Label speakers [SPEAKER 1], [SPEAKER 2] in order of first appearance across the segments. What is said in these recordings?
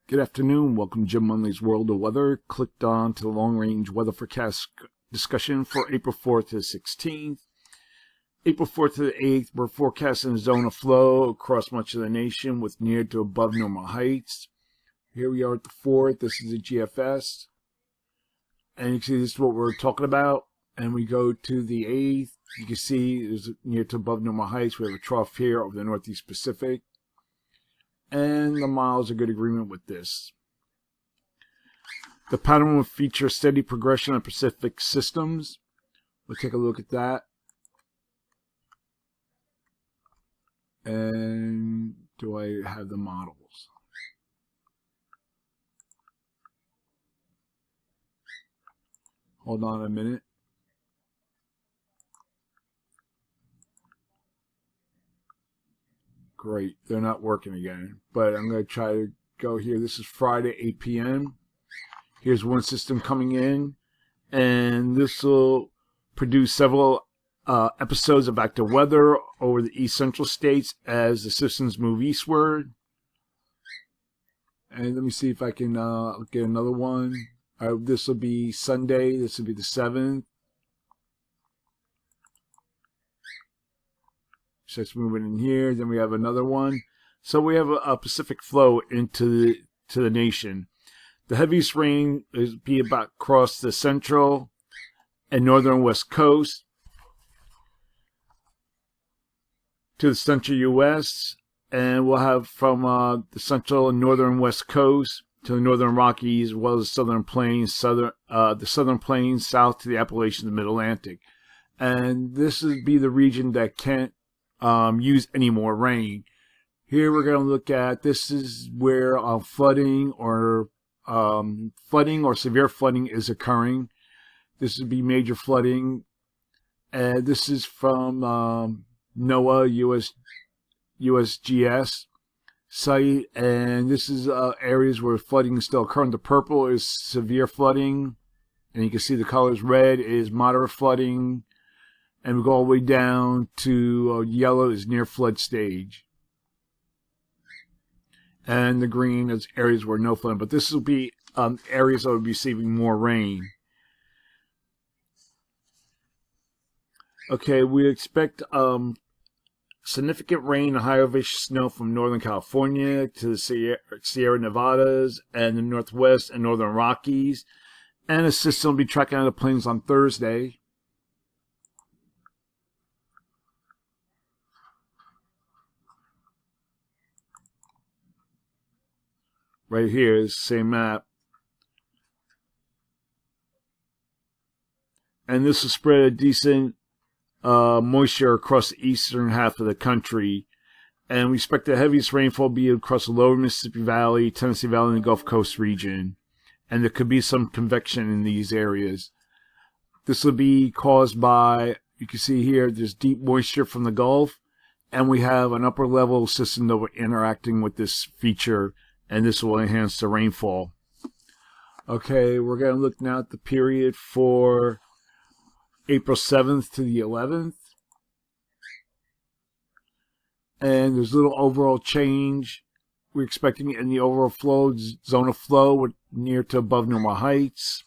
[SPEAKER 1] Good afternoon. Welcome to Jim Munley's World of Weather. Clicked on to the long-range weather forecast discussion for April 4th to the 16th. April 4th to the 8th, we're forecasting a zone of flow across much of the nation with near to above normal heights. Here we are at the 4th. This is the GFS. And you can see this is what we're talking about. And we go to the 8th. You can see there's near to above normal heights. We have a trough here over the Northeast Pacific. And the miles are good agreement with this. The pattern will feature steady progression of Pacific systems. We'll take a look at that. And do I have the models? Hold on a minute. Great, they're not working again, but I'm going to try to go here. This is Friday, 8 p.m. Here's one system coming in, and this will produce several episodes of active weather over the east central states as the systems move eastward. And let me see if I can get another one. This will be Sunday. This will be the 7th. So it's moving in here. Then we have another one. So we have a Pacific flow into the nation. The heaviest rain is be about across the central and northern west coast to the central U.S. And we'll have from the central and northern west coast to the northern Rockies, as well as southern plains, the southern plains south to the Appalachians and the Mid-Atlantic. And this would be the region that can't use any more rain. Here we're going to look at, this is where flooding or severe flooding is occurring. This would be major flooding. And this is from NOAA USGS site, and this is areas where flooding is still occurring. The purple is severe flooding, and you can see the colors. Red is moderate flooding, and we go all the way down to yellow is near flood stage. And the green is areas where no flooding. But this will be areas that will be receiving more rain. Okay, we expect significant rain and high elevation snow from Northern California to the Sierra Nevadas and the Northwest and Northern Rockies. And a system will be tracking out of the plains on Thursday. Right here is the same map. And this will spread a decent moisture across the eastern half of the country. And we expect the heaviest rainfall to be across the lower Mississippi Valley, Tennessee Valley, and the Gulf Coast region. And there could be some convection in these areas. This will be caused by, you can see here, there's deep moisture from the Gulf. And we have an upper level system that we're interacting with this feature. And this will enhance the rainfall. Okay, we're going to look now at the period for April 7th to the 11th. And there's a little overall change. We're expecting in the overall flow, zone of flow with near to above normal heights.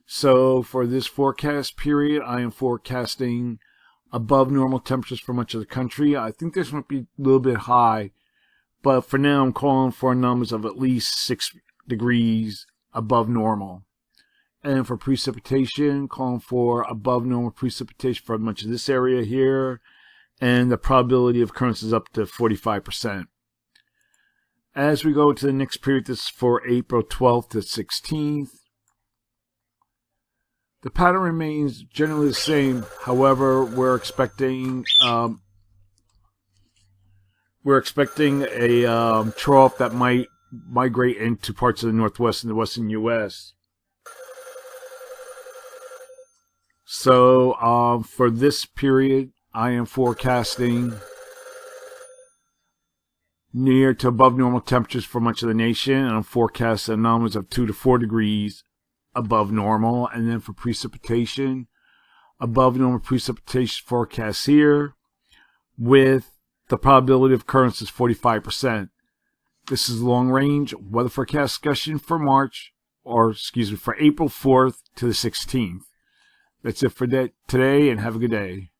[SPEAKER 1] So for this forecast period, I am forecasting above normal temperatures for much of the country. I think this might be a little bit high. But for now, I'm calling for numbers of at least 6 degrees above normal. And for precipitation, calling for above normal precipitation for much of this area here. And the probability of occurrence is up to 45%. As we go to the next period, this is for April 12th to 16th. The pattern remains generally the same. However, we're expecting a trough that might migrate into parts of the Northwest and the Western U.S. So for this period, I am forecasting near to above normal temperatures for much of the nation, and I'm forecasting anomalies of 2 to 4 degrees above normal. And then for precipitation, above normal precipitation forecast here with the probability of occurrence is 45%. This is long range weather forecast discussion for for April 4th to the 16th. That's it for today, and have a good day.